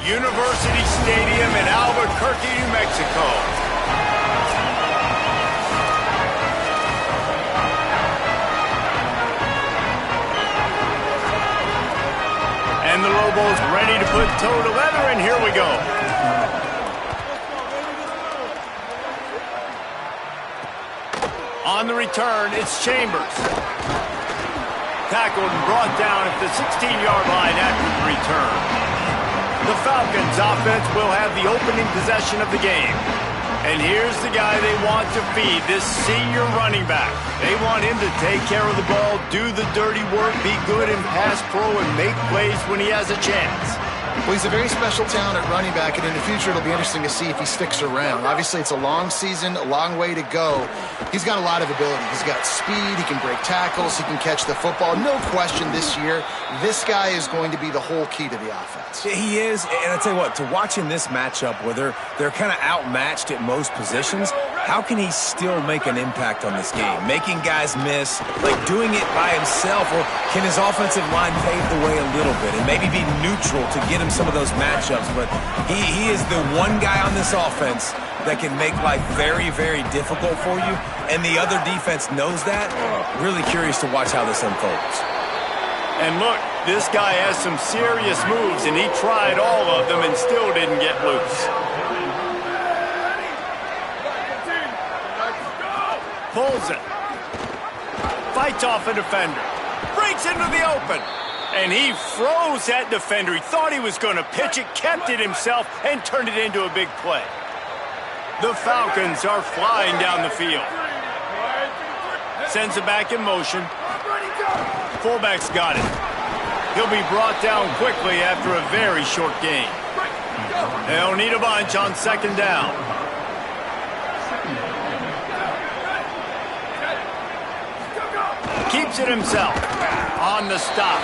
University Stadium in Albuquerque, New Mexico. And the Lobos ready to put toe to leather, and here we go. On the return, it's Chambers. Tackled and brought down at the 16-yard line after the return. The Falcons offense will have the opening possession of the game. And here's the guy they want to feed, this senior running back. They want him to take care of the ball, do the dirty work, be good in pass pro, and make plays when he has a chance. Well, he's a very special talent at running back, and in the future it'll be interesting to see if he sticks around. Obviously, it's a long season, a long way to go. He's got a lot of ability. He's got speed, he can break tackles, he can catch the football. No question this year, this guy is going to be the whole key to the offense. He is, and I tell you what, to watch in this matchup where they're kind of outmatched at most positions, how can he still make an impact on this game? Making guys miss, like doing it by himself, or can his offensive line pave the way a little bit and maybe be neutral to get him some of those matchups? But he is the one guy on this offense that can make life very, very difficult for you, and the other defense knows that. Really curious to watch how this unfolds. And look, this guy has some serious moves, and he tried all of them and still didn't get loose. Pulls it. Fights off a defender. Breaks into the open. And he froze that defender. He thought he was going to pitch it, kept it himself, and turned it into a big play. The Falcons are flying down the field. Sends it back in motion. Fullback's got it. He'll be brought down quickly after a very short gain. They'll need a bunch on second down. Keeps it himself. On the stop.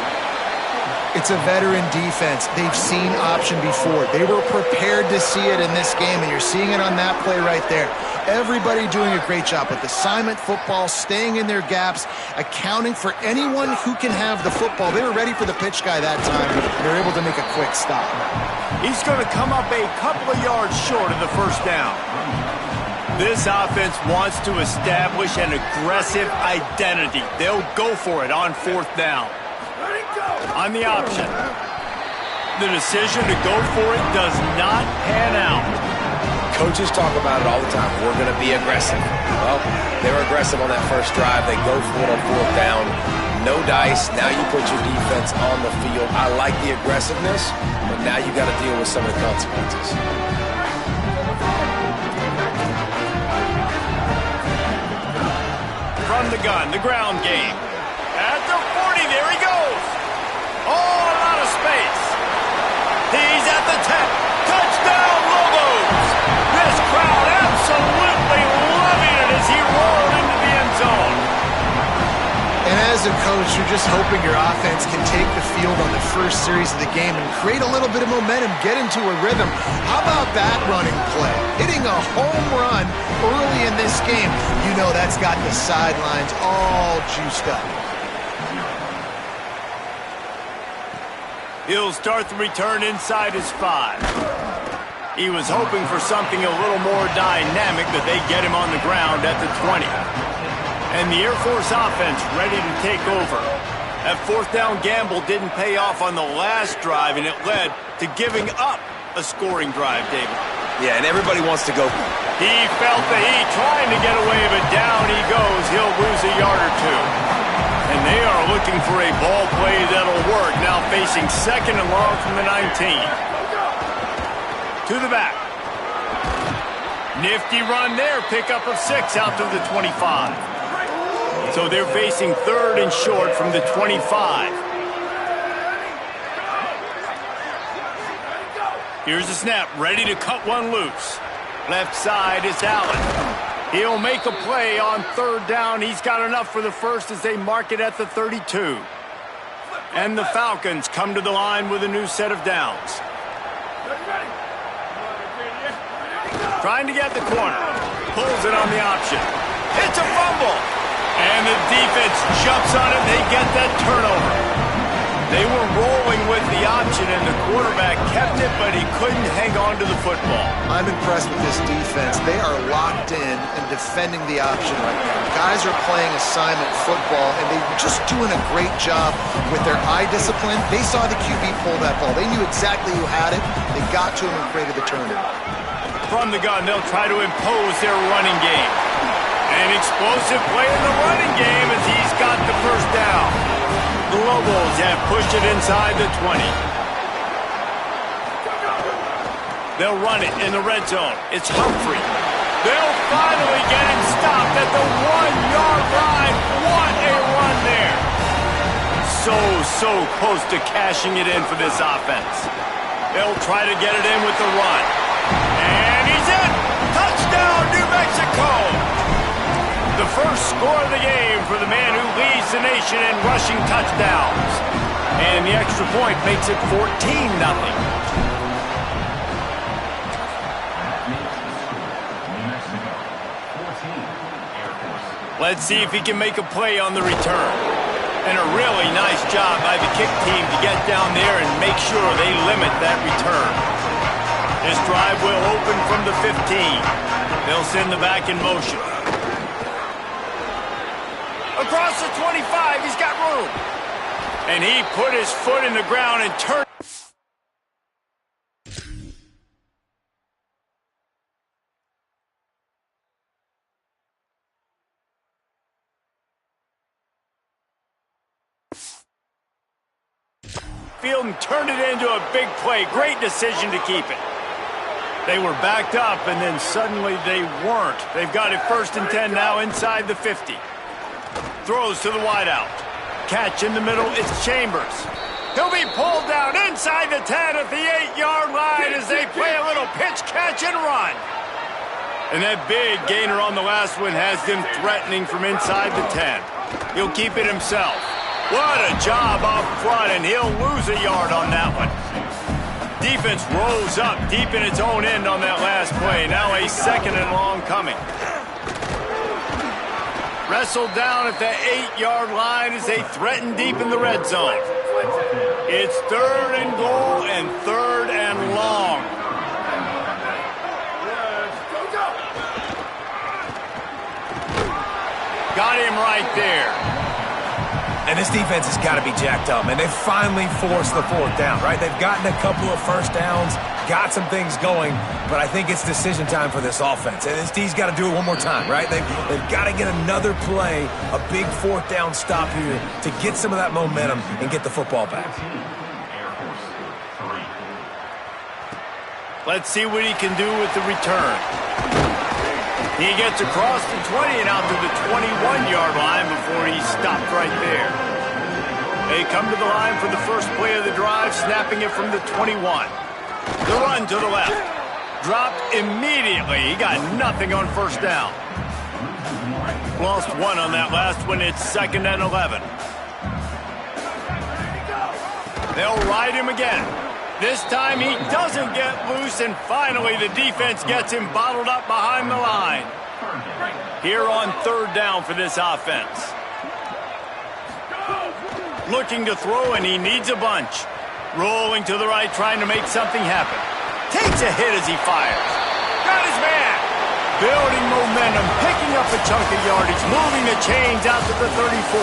It's a veteran defense. They've seen option before. They were prepared to see it in this game, and you're seeing it on that play right there. Everybody doing a great job with assignment football, staying in their gaps, accounting for anyone who can have the football. They were ready for the pitch guy that time. They were able to make a quick stop. He's going to come up a couple of yards short of the first down. This offense wants to establish an aggressive identity. They'll go for it on fourth down. On the option. The decision to go for it does not pan out. Coaches talk about it all the time. We're going to be aggressive. Well, they were aggressive on that first drive. They go for it on fourth down. No dice. Now you put your defense on the field. I like the aggressiveness, but now you got to deal with some of the consequences. From the gun, the ground game. At the 40, there he goes. Oh, a lot of space. He's at the 10. Touchdown, Lobos. This crowd absolutely loving it as he rolled into the end zone. And as a coach, you're just hoping your offense can take the field on the first series of the game and create a little bit of momentum, get into a rhythm. How about that running play? Hitting a home run early in this game. You know that's got the sidelines all juiced up. He'll start the return inside his 5. He was hoping for something a little more dynamic, but they get him on the ground at the 20. And the Air Force offense ready to take over. That fourth down gamble didn't pay off on the last drive, and it led to giving up a scoring drive, David. Yeah, and everybody wants to go. He felt the heat, trying to get away, but down he goes. He'll lose a yard or two. And they are looking for a ball play that'll work. Now facing second and long from the 19. To the back. Nifty run there. Pickup of 6 out to the 25. So they're facing third and short from the 25. Here's the snap. Ready to cut one loose. Left side is Allen. He'll make a play on third down. He's got enough for the first as they mark it at the 32. And the Falcons come to the line with a new set of downs. Trying to get the corner. Pulls it on the option. It's a fumble. And the defense jumps on it. They get that turnover. They were rolling with the option, and the quarterback kept it, but he couldn't hang on to the football. I'm impressed with this defense. They are locked in and defending the option right now. Guys are playing assignment football, and they're just doing a great job with their eye discipline. They saw the QB pull that ball. They knew exactly who had it. They got to him and created the turnover. From the gun, they'll try to impose their running game. An explosive play in the running game as he's got the first down. The Lobos have pushed it inside the 20. They'll run it in the red zone. It's Humphrey. They'll finally get him stopped at the 1-yard line. What a run there. So close to cashing it in for this offense. They'll try to get it in with the run. And he's in. Touchdown, New Mexico. The first score of the game for the man who leads the nation in rushing touchdowns. And the extra point makes it 14-0. Let's see if he can make a play on the return. And a really nice job by the kick team to get down there and make sure they limit that return. This drive will open from the 15. They'll send the back in motion. Across the 25, he's got room. And he put his foot in the ground and turned. Field and turned it into a big play. Great decision to keep it. They were backed up, and then suddenly they weren't. They've got it 1st and 10 now inside the 50. Throws to the wideout. Catch in the middle, it's Chambers. He'll be pulled down inside the 10 at the 8-yard line as they play a little pitch, catch, and run. And that big gainer on the last one has them threatening from inside the 10. He'll keep it himself. What a job up front, and he'll lose a yard on that one. Defense rolls up deep in its own end on that last play. Now a 2nd and long coming. Wrestled down at the 8-yard line as they threaten deep in the red zone. It's 3rd and goal and 3rd and long. Got him right there. And this defense has got to be jacked up, man. They've finally forced the 4th down, right? They've gotten a couple of first downs, got some things going, but I think it's decision time for this offense. And this D's got to do it one more time, right? They've got to get another play, a big 4th down stop here to get some of that momentum and get the football back. Let's see what he can do with the return. He gets across the 20 and out to the 21-yard line before he's stopped right there. They come to the line for the first play of the drive, snapping it from the 21. The run to the left. Dropped immediately. He got nothing on 1st down. Lost 1 on that last one. It's 2nd and 11. They'll ride him again. This time he doesn't get loose, and finally the defense gets him bottled up behind the line. Here on 3rd down for this offense. Looking to throw, and he needs a bunch. Rolling to the right, trying to make something happen. Takes a hit as he fires. Got his man. Building momentum, picking up a chunk of yardage, moving the chains out to the 34.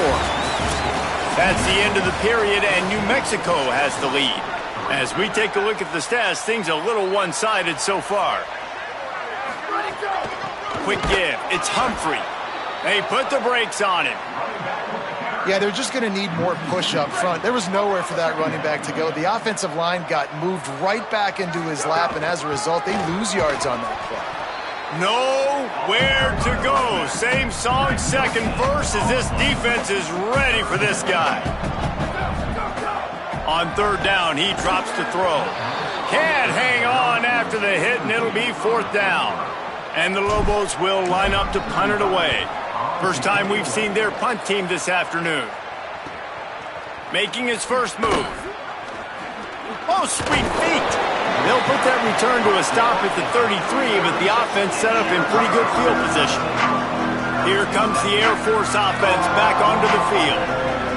That's the end of the period, and New Mexico has the lead. As we take a look at the stats, things a little one-sided so far. Quick give. It's Humphrey. They put the brakes on him. Yeah, they're just going to need more push up front. There was nowhere for that running back to go. The offensive line got moved right back into his lap, and as a result, they lose yards on that play. Nowhere to go. Same song, 2nd verse, as this defense is ready for this guy. On 3rd down, he drops to throw. Can't hang on after the hit, and it'll be 4th down. And the Lobos will line up to punt it away. First time we've seen their punt team this afternoon. Making his first move. Oh, sweet feet. They'll put that return to a stop at the 33, but the offense set up in pretty good field position. Here comes the Air Force offense back onto the field.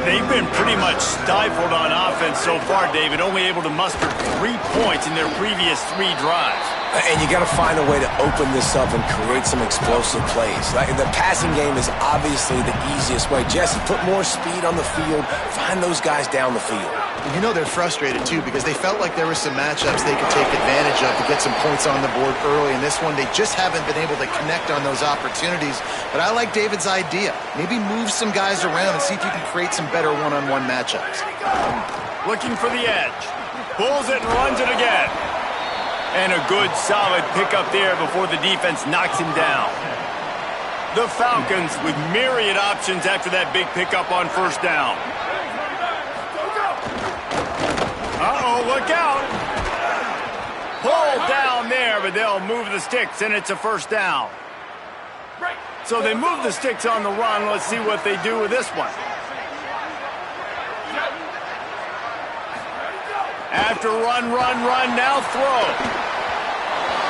They've been pretty much stifled on offense so far, David, only able to muster 3 points in their previous 3 drives. And you got to find a way to open this up and create some explosive plays. Like, the passing game is obviously the easiest way. Jesse, put more speed on the field. Find those guys down the field. You know they're frustrated, too, because they felt like there were some matchups they could take advantage of to get some points on the board early. In this one, they just haven't been able to connect on those opportunities. But I like David's idea. Maybe move some guys around and see if you can create some better one-on-one matchups. Looking for the edge. Pulls it and runs it again. And a good, solid pickup there before the defense knocks him down. The Falcons with myriad options after that big pickup on first down. Uh-oh, look out. Pulled down there, but they'll move the sticks, and it's a first down. So they move the sticks on the run. Let's see what they do with this one. After run, now throw.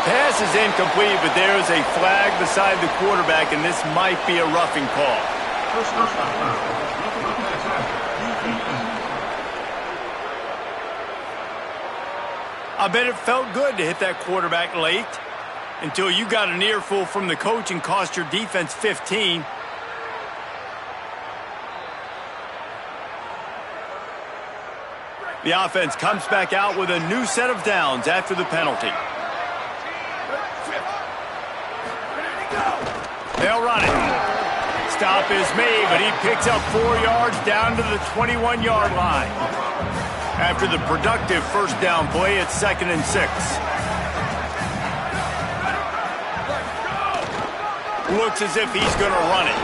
Pass is incomplete, but there's a flag beside the quarterback, and this might be a roughing call. I bet it felt good to hit that quarterback late until you got an earful from the coach and cost your defense 15. The offense comes back out with a new set of downs after the penalty. They'll run it. Stop is made, but he picks up 4 yards down to the 21-yard line. After the productive first down play, it's 2nd and 6. Looks as if he's going to run it.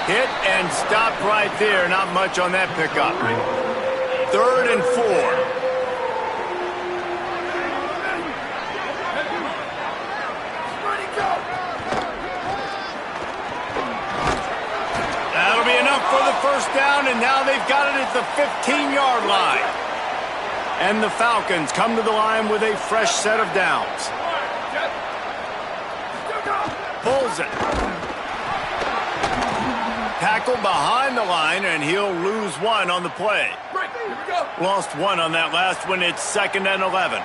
Hit and stop right there. Not much on that pickup. 3rd and 4. That'll be enough for the first down, and now they've got it at the 15-yard line. And the Falcons come to the line with a fresh set of downs. Pulls it. Tackled behind the line, and he'll lose 1 on the play. Lost 1 on that last one. It's 2nd and 11.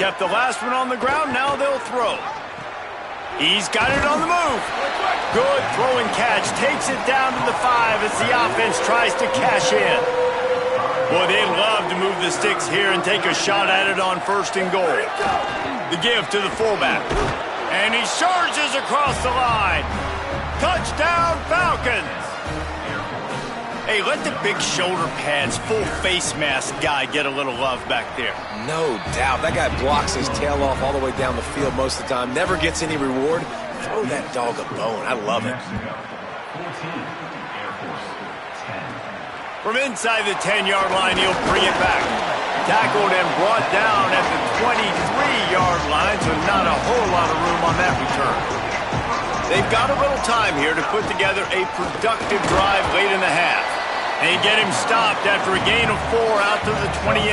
Kept the last one on the ground. Now they'll throw. He's got it on the move. Good throw and catch. Takes it down to the 5 as the offense tries to cash in. Boy, they'd love to move the sticks here and take a shot at it on 1st and goal. The give to the fullback. And he surges across the line. Touchdown, Falcons. Hey, let the big shoulder pads, full face mask guy get a little love back there. No doubt. That guy blocks his tail off all the way down the field most of the time. Never gets any reward. Throw that dog a bone. I love it. From inside the 10-yard line, he'll bring it back. Tackled and brought down at the 23-yard line, so not a whole lot of room on that return. They've got a little time here to put together a productive drive late in the half. They get him stopped after a gain of 4 out to the 28.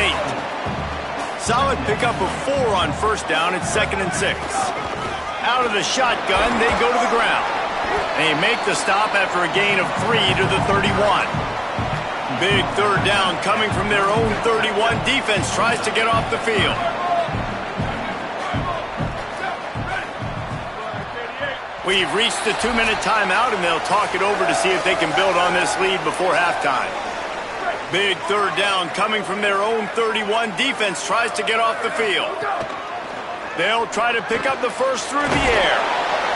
Solid pickup of 4 on first down. It's 2nd and 6. Out of the shotgun, they go to the ground. They make the stop after a gain of 3 to the 31. Big 3rd down coming from their own 31. Defense tries to get off the field. We've reached the 2-minute timeout, and they'll talk it over to see if they can build on this lead before halftime. Big 3rd down coming from their own 31. Defense tries to get off the field. They'll try to pick up the first through the air.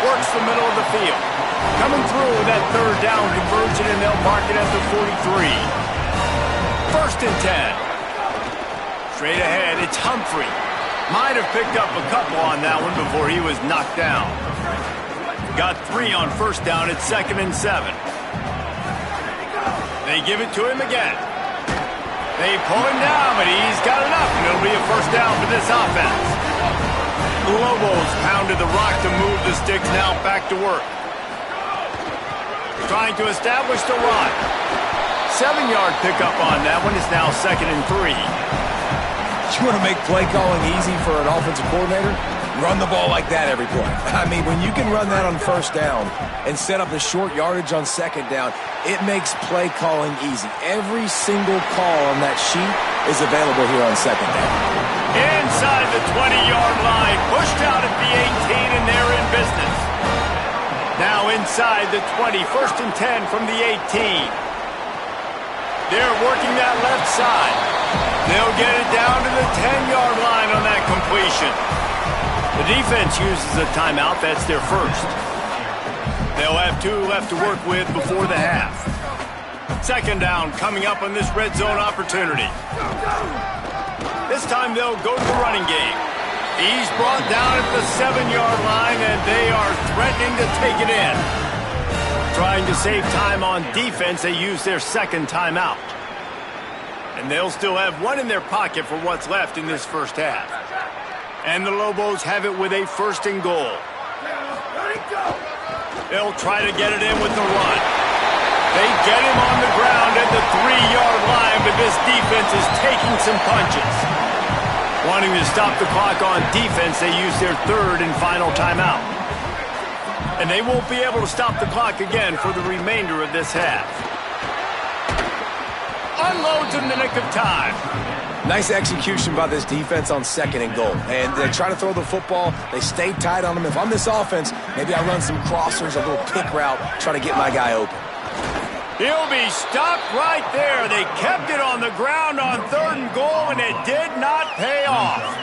Works the middle of the field. Coming through with that 3rd down conversion, and they'll mark it at the 43. 1st and 10. Straight ahead, it's Humphrey. Might have picked up a couple on that one before he was knocked down. Got 3 on first down. It's 2nd and 7. They give it to him again. They pull him down, but he's got enough, and it'll be a first down for this offense. The Lobos pounded the rock to move the sticks, now back to work. Trying to establish the run. 7-yard pickup on that one. It's now 2nd and 3. You want to make play calling easy for an offensive coordinator? Run the ball like that every play. I mean, when you can run that on first down and set up the short yardage on second down, it makes play calling easy. Every single call on that sheet is available here on second down. Inside the 20-yard line, pushed out at the 18, and they're in business. Now inside the 20, 1st and 10 from the 18. They're working that left side. They'll get it down to the 10-yard line on that completion. The defense uses a timeout. That's their first. They'll have 2 left to work with before the half. Second down coming up on this red zone opportunity. This time they'll go to the running game. He's brought down at the 7-yard line, and they are threatening to take it in. Trying to save time on defense, they use their second timeout. And they'll still have 1 in their pocket for what's left in this first half. And the Lobos have it with a 1st and goal. They'll try to get it in with the run. They get him on the ground at the 3-yard line, but this defense is taking some punches. Wanting to stop the clock on defense, they use their 3rd and final timeout. And they won't be able to stop the clock again for the remainder of this half. Unloads in the nick of time. Nice execution by this defense on 2nd and goal. And they try to throw the football. They stay tight on them. If I'm this offense, maybe I run some crossers, a little pick route, try to get my guy open. He'll be stopped right there. They kept it on the ground on 3rd and goal, and it did not pay off.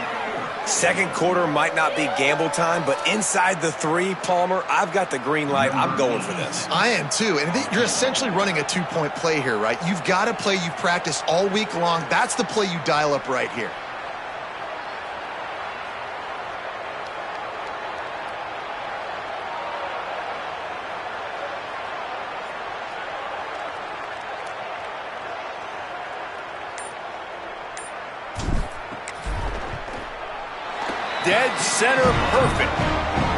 Second quarter might not be gamble time, but inside the 3, Palmer, I've got the green light. I'm going for this. I am too. And you're essentially running a 2-point play here, right? You've got a play you've practiced all week long. That's the play you dial up right here. Dead center perfect.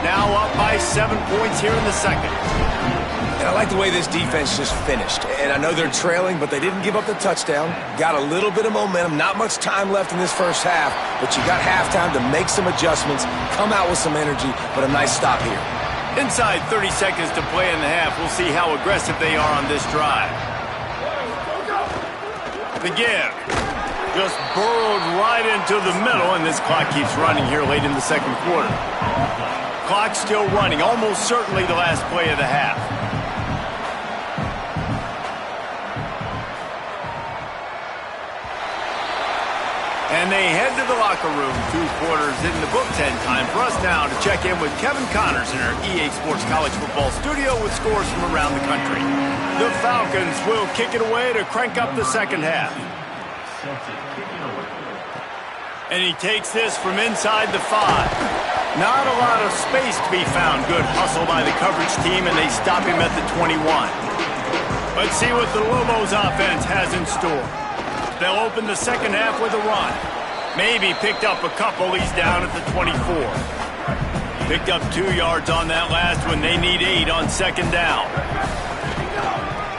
Now up by 7 points here in the second. And I like the way this defense just finished. And I know they're trailing, but they didn't give up the touchdown. Got a little bit of momentum. Not much time left in this first half, but you got halftime to make some adjustments, come out with some energy, but a nice stop here. Inside 30 seconds to play in the half. We'll see how aggressive they are on this drive. The give. Just burrowed right into the middle, and this clock keeps running here late in the second quarter. Clock still running, almost certainly the last play of the half. And they head to the locker room. 2 quarters in the books, and time for us now to check in with Kevin Connors in our EA Sports College Football studio with scores from around the country. The Falcons will kick it away to crank up the second half. And he takes this from inside the 5. Not a lot of space to be found. Good hustle by the coverage team, and they stop him at the 21. Let's see what the Lobos offense has in store. They'll open the second half with a run. Maybe picked up a couple. He's down at the 24. Picked up 2 yards on that last one. They need 8 on second down.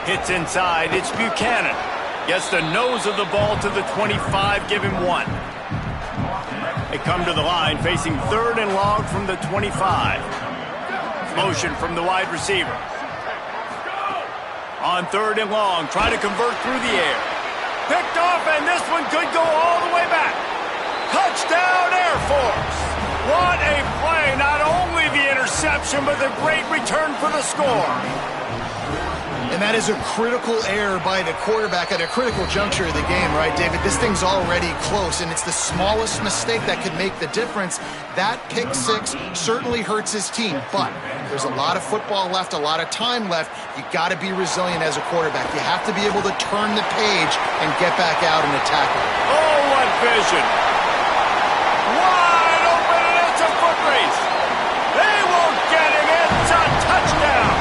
Hits inside. It's Buchanan. Gets the nose of the ball to the 25. Give him 1. They come to the line facing 3rd and long from the 25. Motion from the wide receiver. On 3rd and long, try to convert through the air. Picked off, and this one could go all the way back. Touchdown, Air Force. What a play. Not only the interception, but the great return for the score. And that is a critical error by the quarterback at a critical juncture of the game, right, David? This thing's already close, and it's the smallest mistake that could make the difference. That pick 6 certainly hurts his team, but there's a lot of football left, a lot of time left. You got to be resilient as a quarterback. You have to be able to turn the page and get back out and attack it. Oh, what vision. Wide open, and it's a foot race. They won't get him. It's a touchdown.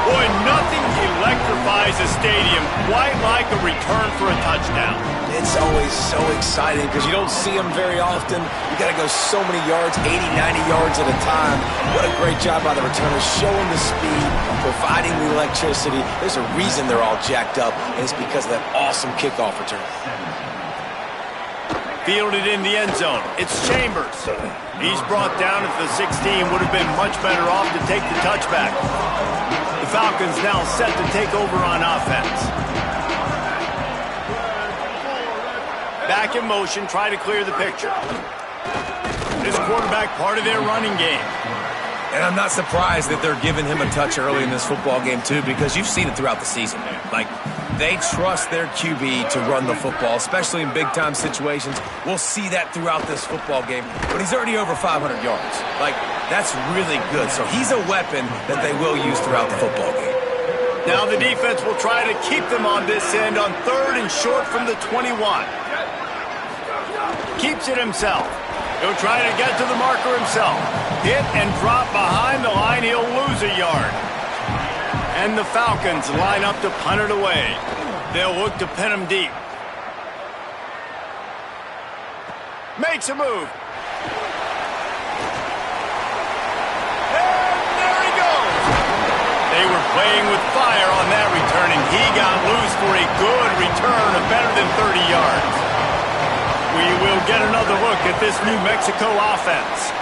Boy, nothing electrifies a stadium quite like a return for a touchdown. It's always so exciting because you don't see them very often. You got to go so many yards, 80, 90 yards at a time. What a great job by the returners, showing the speed, providing the electricity. There's a reason they're all jacked up, and it's because of that awesome kickoff return. Fielded in the end zone. It's Chambers. He's brought down at the 16. Would have been much better off to take the touchback. The Falcons now set to take over on offense. Back in motion, try to clear the picture. This quarterback part of their running game. And I'm not surprised that they're giving him a touch early in this football game, too, because you've seen it throughout the season. Like, they trust their QB to run the football, especially in big-time situations. We'll see that throughout this football game. But he's already over 500 yards. Like, that's really good. So he's a weapon that they will use throughout the football game. Now the defense will try to keep them on this end on 3rd and short from the 21. Keeps it himself. He'll try to get to the marker himself. Hit and drop behind the line. He'll lose a yard. And the Falcons line up to punt it away. They'll look to pin him deep. Makes a move. And there he goes. They were playing with fire on that return, and he got loose for a good return of better than 30 yards. We will get another look at this New Mexico offense.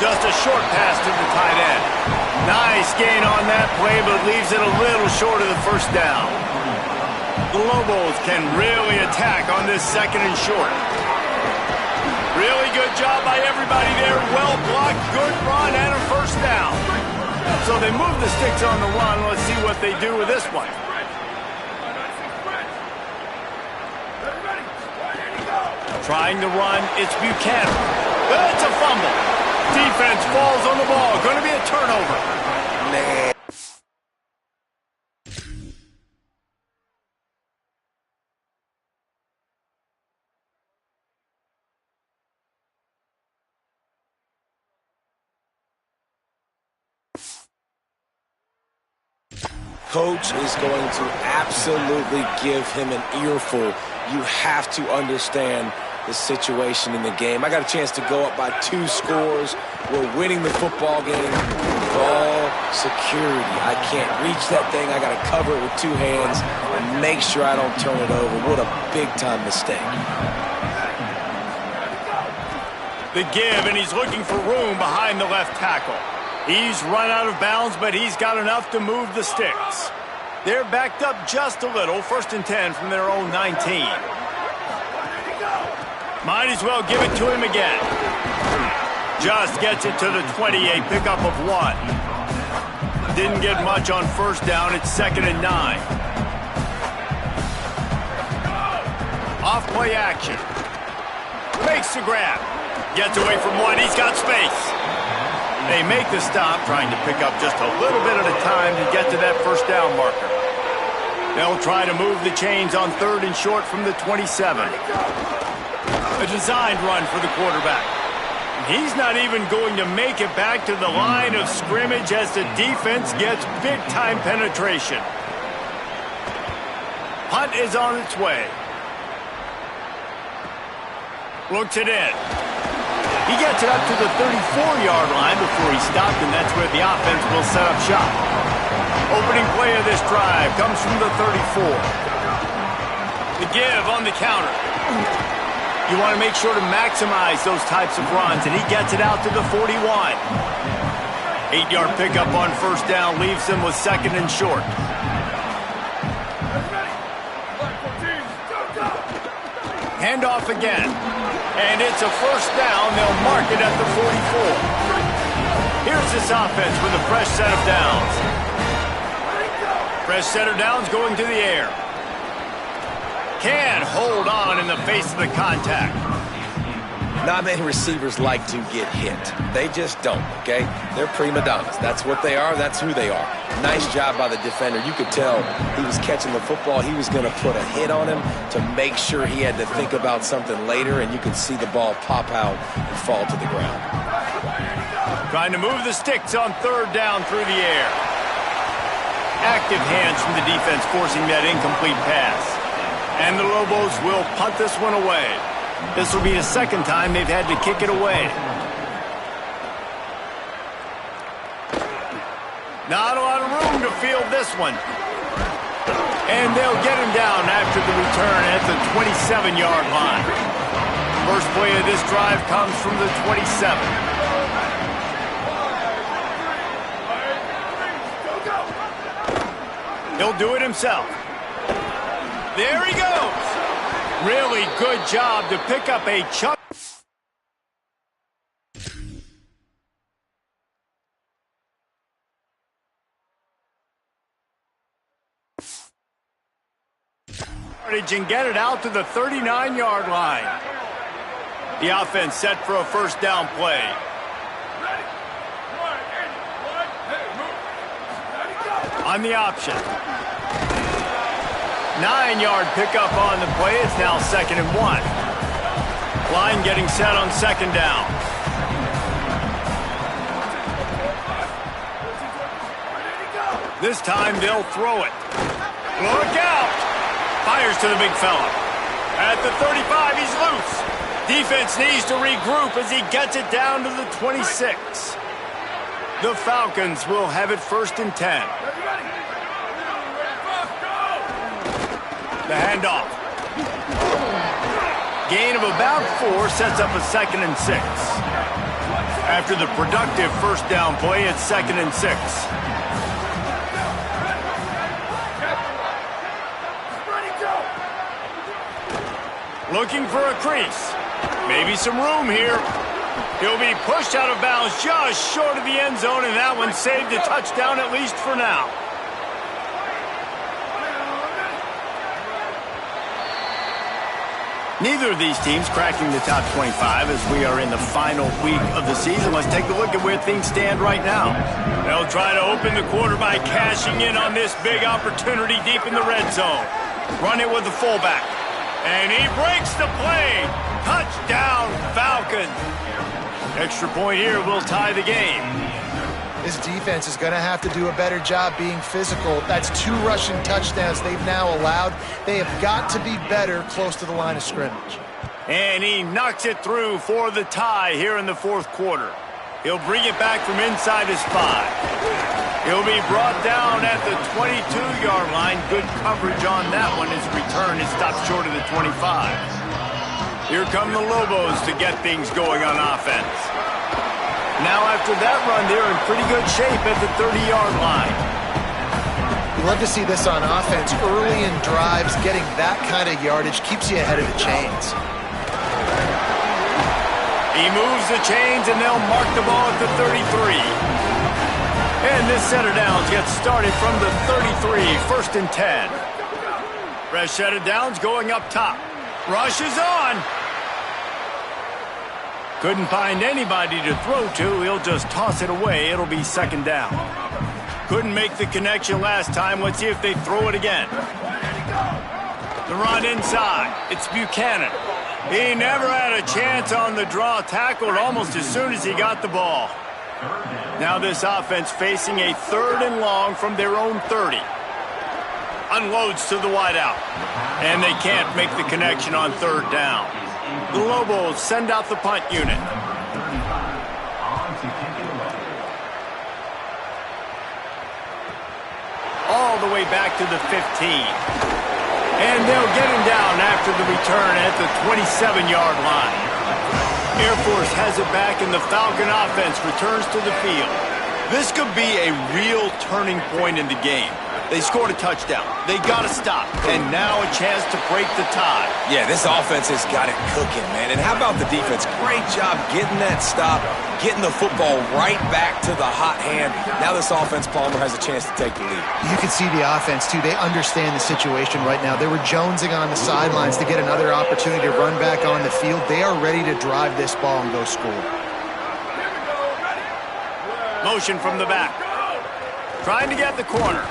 Just a short pass to the tight end. Nice gain on that play, but leaves it a little short of the first down. The Lobos can really attack on this 2nd and short. Really good job by everybody there. Well blocked, good run, and a first down. So they move the sticks on the run. Let's see what they do with this one. Trying to run, it's Buchanan. It's a fumble. Defense falls on the ball. Going to be a turnover. Man. Coach is going to absolutely give him an earful. You have to understand the situation in the game. I got a chance to go up by 2 scores. We're winning the football game. Ball security. I can't reach that thing. I got to cover it with 2 hands and make sure I don't turn it over. What a big-time mistake. The give, and he's looking for room behind the left tackle. He's run out of bounds, but he's got enough to move the sticks. They're backed up just a little. 1st and 10 from their own 19. Might as well give it to him again. Just gets it to the 20, a pickup of 1. Didn't get much on 1st down. It's 2nd and 9. Off play action. Makes the grab. Gets away from 1. He's got space. They make the stop, trying to pick up just a little bit at a time to get to that 1st down marker. They'll try to move the chains on 3rd and short from the 27. A designed run for the quarterback. He's not even going to make it back to the line of scrimmage as the defense gets big-time penetration. Punt is on its way. Looks it in. He gets it up to the 34-yard line before he stopped, and that's where the offense will set up shop. Opening play of this drive comes from the 34. The give on the counter. You want to make sure to maximize those types of runs, and he gets it out to the 41. 8-yard pickup on 1st down leaves them with 2nd and short. Handoff again. And it's a 1st down. They'll mark it at the 44. Here's this offense with a fresh set of downs. Fresh set of downs going to the air. Can hold on in the face of the contact. Not many receivers like to get hit. They just don't, okay? They're prima donnas. That's what they are. That's who they are. Nice job by the defender. You could tell he was catching the football. He was going to put a hit on him to make sure he had to think about something later, and you could see the ball pop out and fall to the ground. Trying to move the sticks on 3rd down through the air. Active hands from the defense forcing that incomplete pass. And the Lobos will punt this one away. This will be the 2nd time they've had to kick it away. Not a lot of room to field this one. And they'll get him down after the return at the 27-yard line. First play of this drive comes from the 27. He'll do it himself. There he goes. Really good job to pick up a chunk. And get it out to the 39-yard line. The offense set for a first down play. On the option. 9-yard pickup on the play. It's now 2nd and 1. Line getting set on 2nd down. This time they'll throw it. Look out! Fires to the big fella. At the 35, he's loose. Defense needs to regroup as he gets it down to the 26. The Falcons will have it 1st and 10. The handoff. Gain of about 4 sets up a 2nd and 6. After the productive first down play, it's 2nd and 6. Looking for a crease. Maybe some room here. He'll be pushed out of bounds just short of the end zone, and that one saved a touchdown at least for now. Neither of these teams cracking the top 25 as we are in the final week of the season. Let's take a look at where things stand right now. They'll try to open the quarter by cashing in on this big opportunity deep in the red zone. Run it with the fullback. And he breaks the play. Touchdown, Falcons. Extra point here will tie the game. This defense is going to have to do a better job being physical. That's 2 rushing touchdowns they've now allowed. They have got to be better close to the line of scrimmage. And he knocks it through for the tie here in the 4th quarter. He'll bring it back from inside his 5. He'll be brought down at the 22-yard line. Good coverage on that one. His return is stopped short of the 25. Here come the Lobos to get things going on offense. Now after that run, they're in pretty good shape at the 30-yard line. You love to see this on offense. Early in drives, getting that kind of yardage keeps you ahead of the chains. He moves the chains, and they'll mark the ball at the 33. And this set of downs gets started from the 33, 1st and 10. Fresh set of downs going up top. Rush is on. Couldn't find anybody to throw to. He'll just toss it away. It'll be 2nd down. Couldn't make the connection last time. Let's see if they throw it again. The run inside. It's Buchanan. He never had a chance on the draw. Tackled almost as soon as he got the ball. Now this offense facing a 3rd and long from their own 30. Unloads to the wideout. And they can't make the connection on 3rd down. The Lobos send out the punt unit. All the way back to the 15. And they'll get him down after the return at the 27-yard line. Air Force has it back, and the Falcon offense returns to the field. This could be a real turning point in the game. They scored a touchdown. They got to stop. And now a chance to break the tie. Yeah, this offense has got it cooking, man. And how about the defense? Great job getting that stop, getting the football right back to the hot hand. Now this offense, Palmer, has a chance to take the lead. You can see the offense, too. They understand the situation right now. They were jonesing on the sidelines to get another opportunity to run back on the field. They are ready to drive this ball and go score. Motion from the back. Trying to get the corner.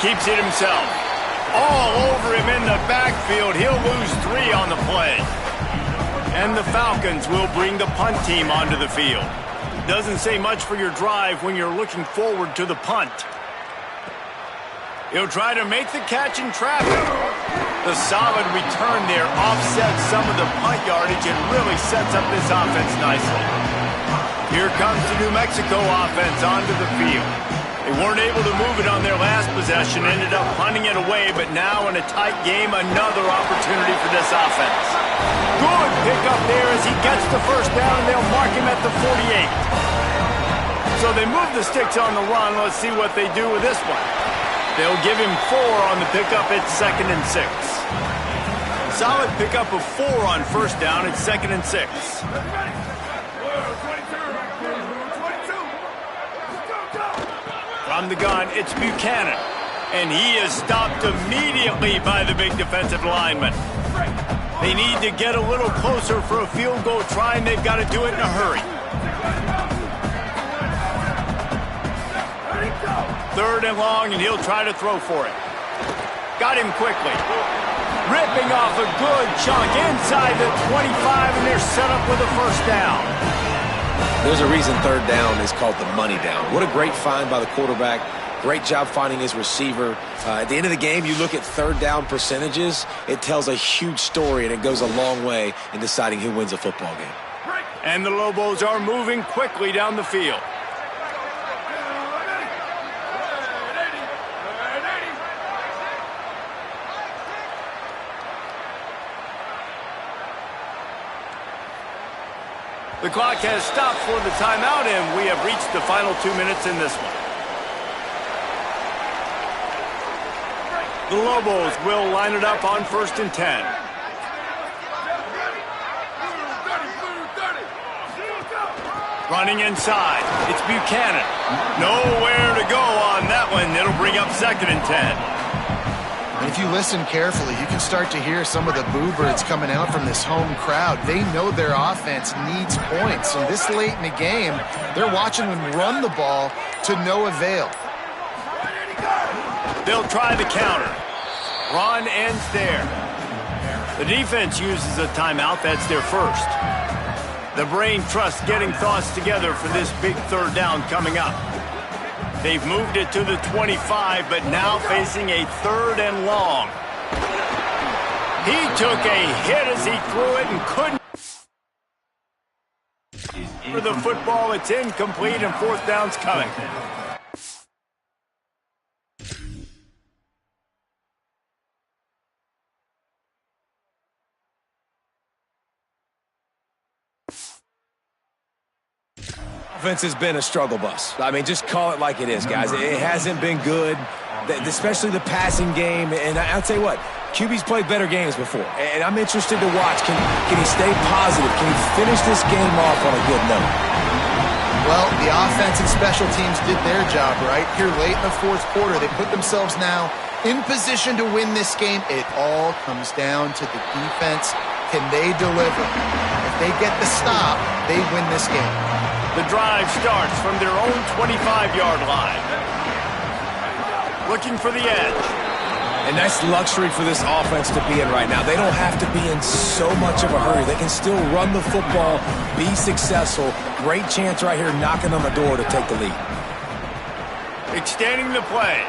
Keeps it himself. All over him in the backfield. He'll lose 3 on the play. And the Falcons will bring the punt team onto the field. Doesn't say much for your drive when you're looking forward to the punt. He'll try to make the catch in traffic. The solid return there offsets some of the punt yardage and really sets up this offense nicely. Here comes the New Mexico offense onto the field. They weren't able to move it on their last possession, ended up punting it away, but now in a tight game, another opportunity for this offense. Good pickup there as he gets the first down, and they'll mark him at the 48. So they move the sticks on the run. Let's see what they do with this one. They'll give him 4 on the pickup at 2nd and 6. Solid pickup of 4 on first down at 2nd and 6. From the gun, it's Buchanan. And he is stopped immediately by the big defensive lineman. They need to get a little closer for a field goal try, and they've got to do it in a hurry. 3rd and long, and he'll try to throw for it. Got him quickly. Ripping off a good chunk inside the 25, and they're set up with a first down. There's a reason 3rd down is called the money down. What a great find by the quarterback. Great job finding his receiver. At the end of the game, you look at 3rd down percentages. It tells a huge story, and it goes a long way in deciding who wins a football game. And the Lobos are moving quickly down the field. The clock has stopped for the timeout, and we have reached the final 2 minutes in this one. The Lobos will line it up on 1st and 10. Running inside, it's Buchanan. Nowhere to go on that one. It'll bring up 2nd and 10. And if you listen carefully, you can start to hear some of the boo birds coming out from this home crowd. They know their offense needs points. And this late in the game, they're watching them run the ball to no avail. They'll try the counter. Run ends there. The defense uses a timeout. That's their first. The brain trust getting thoughts together for this big 3rd down coming up. They've moved it to the 25, but now facing a 3rd and long. He took a hit as he threw it and couldn't. For the football, it's incomplete, and 4th down's coming. Offense has been a struggle bus. I mean, just call it like it is, guys. It hasn't been good, especially the passing game. And I'll tell you what, QB's played better games before. And I'm interested to watch. Can he stay positive? Can he finish this game off on a good note? Well, the offense and special teams did their job, right? Here late in the 4th quarter, they put themselves now in position to win this game. It all comes down to the defense. Can they deliver? If they get the stop, they win this game. The drive starts from their own 25-yard line. Looking for the edge. And that's luxury for this offense to be in right now. They don't have to be in so much of a hurry. They can still run the football, be successful. Great chance right here knocking on the door to take the lead. Extending the play.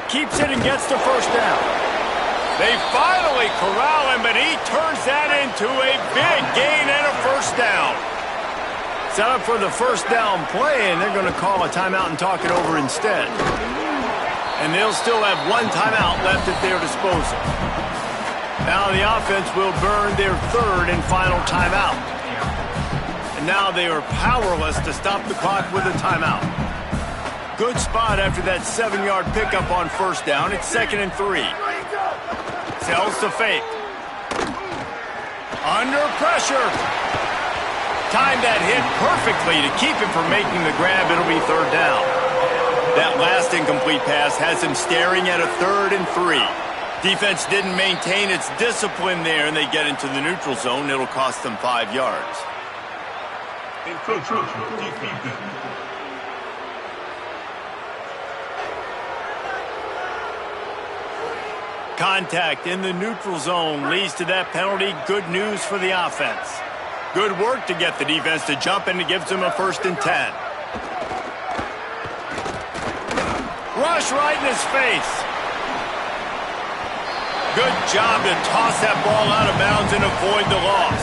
Keeps it and gets the first down. They finally corral him, but he turns that into a big gain and a first down. Set up for the first down play, and they're going to call a timeout and talk it over instead. And they'll still have 1 timeout left at their disposal. Now the offense will burn their 3rd and final timeout. And now they are powerless to stop the clock with a timeout. Good spot after that 7-yard pickup on first down. It's 2nd and 3. Sells to fake. Under pressure. Timed that hit perfectly to keep him from making the grab. It'll be 3rd down. That last incomplete pass has him staring at a 3rd and 3. Defense didn't maintain its discipline there, and they get into the neutral zone. It'll cost them 5 yards. Contact in the neutral zone leads to that penalty. Good news for the offense. Good work to get the defense to jump, and it gives them a 1st and 10. Rush right in his face. Good job to toss that ball out of bounds and avoid the loss.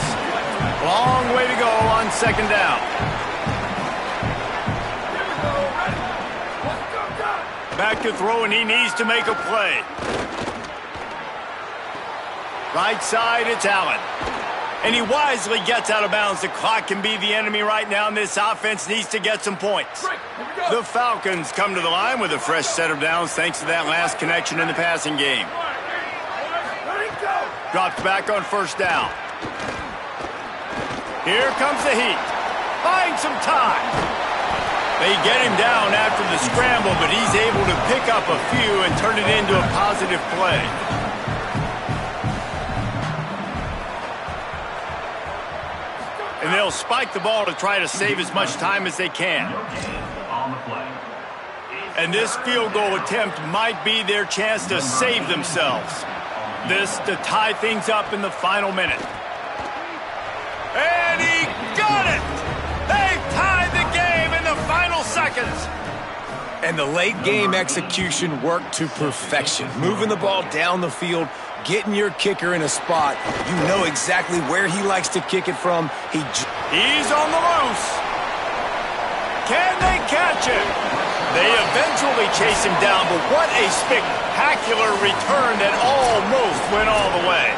Long way to go on 2nd down. Back to throw, and he needs to make a play. Right side, it's Allen. And he wisely gets out of bounds. The clock can be the enemy right now, and this offense needs to get some points. The Falcons come to the line with a fresh set of downs thanks to that last connection in the passing game. Drops back on first down. Here comes the heat. Find some time. They get him down after the scramble, but he's able to pick up a few and turn it into a positive play. And they'll spike the ball to try to save as much time as they can. And this field goal attempt might be their chance to save themselves. This to tie things up in the final minute. And he got it! They tied the game in the final seconds. And the late game execution worked to perfection. Moving the ball down the field, getting your kicker in a spot. You know exactly where he likes to kick it from. He's on the loose. Can they catch him? They eventually chase him down, but what a spectacular return that almost went all the way.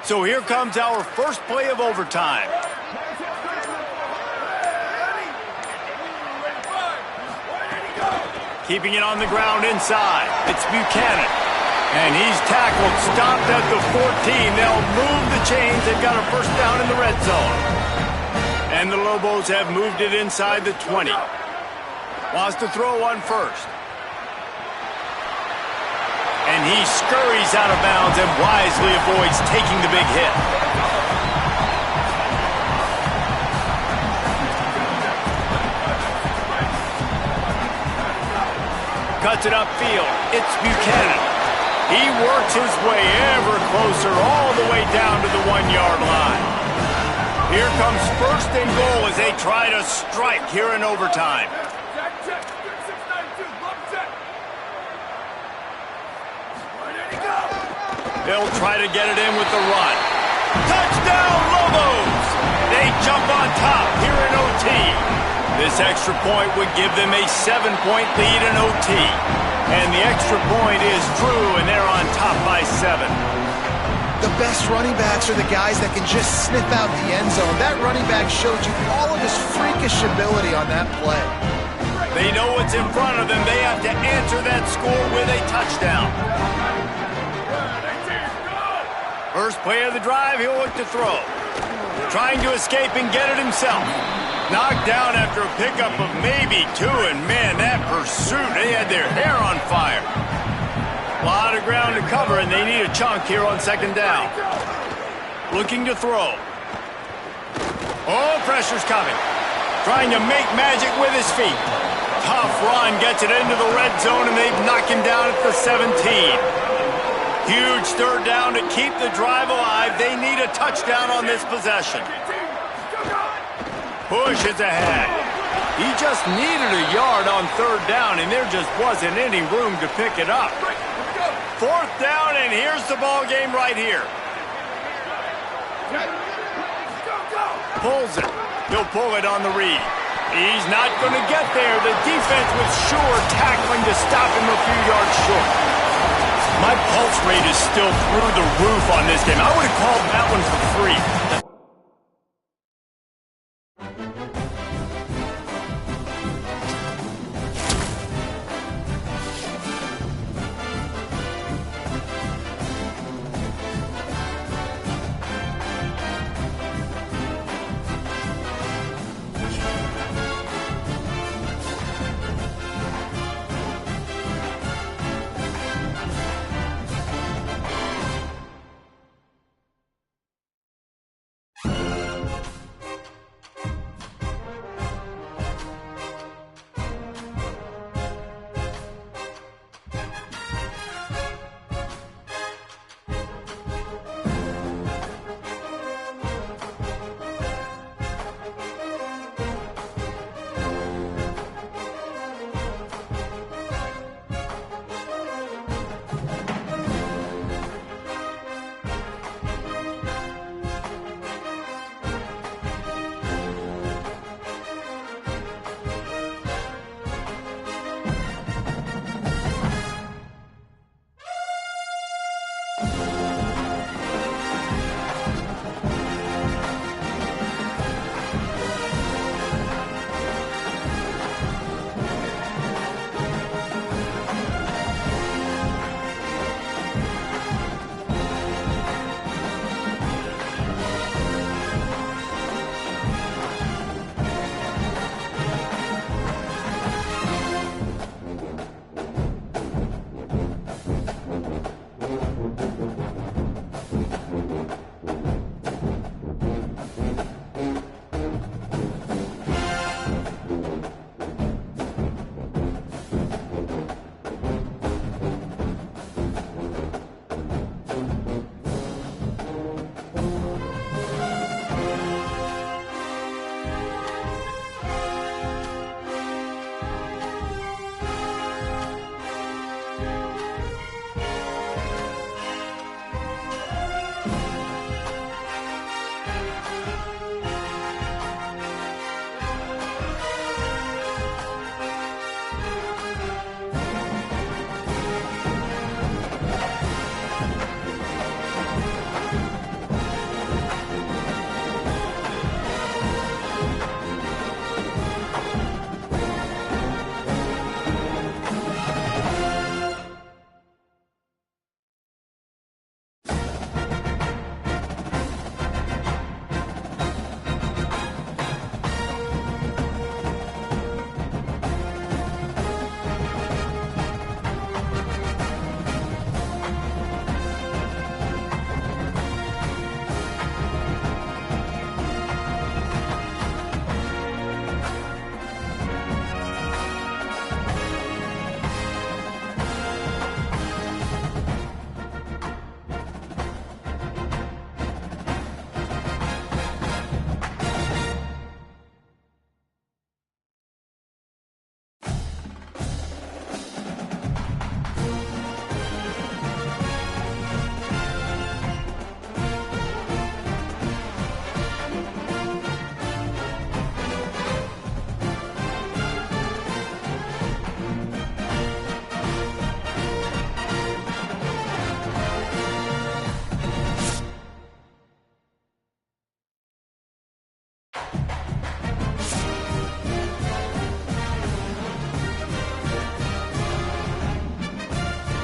So here comes our first play of overtime. Keeping it on the ground inside. It's Buchanan. And he's tackled, stopped at the 14. They'll move the chains. They've got a first down in the red zone. And the Lobos have moved it inside the 20. Wants to throw one first. And he scurries out of bounds and wisely avoids taking the big hit. Cuts it upfield. It's Buchanan. He works his way ever closer all the way down to the 1-yard line. Here comes first and goal as they try to strike here in overtime. They'll try to get it in with the run. Touchdown, Lobos! They jump on top here in OT. This extra point would give them a 7-point lead in OT. And the extra point is true, and they're on top by 7. The best running backs are the guys that can just sniff out the end zone. That running back showed you all of his freakish ability on that play. They know what's in front of them. They have to answer that score with a touchdown. First play of the drive, he'll look to throw. Trying to escape and get it himself. Knocked down after a pickup of maybe 2, and man, that pursuit, they had their hair on fire. A lot of ground to cover, and they need a chunk here on second down. Looking to throw. Oh, pressure's coming. Trying to make magic with his feet. Tough run, gets it into the red zone, and they've knocked him down at the 17. Huge third down to keep the drive alive. They need a touchdown on this possession. Push is ahead. He just needed a yard on third down, and there just wasn't any room to pick it up. Fourth down, and here's the ball game right here. Pulls it. He'll pull it on the read. He's not going to get there. The defense was sure tackling to stop him a few yards short. My pulse rate is still through the roof on this game. I would have called that one for free.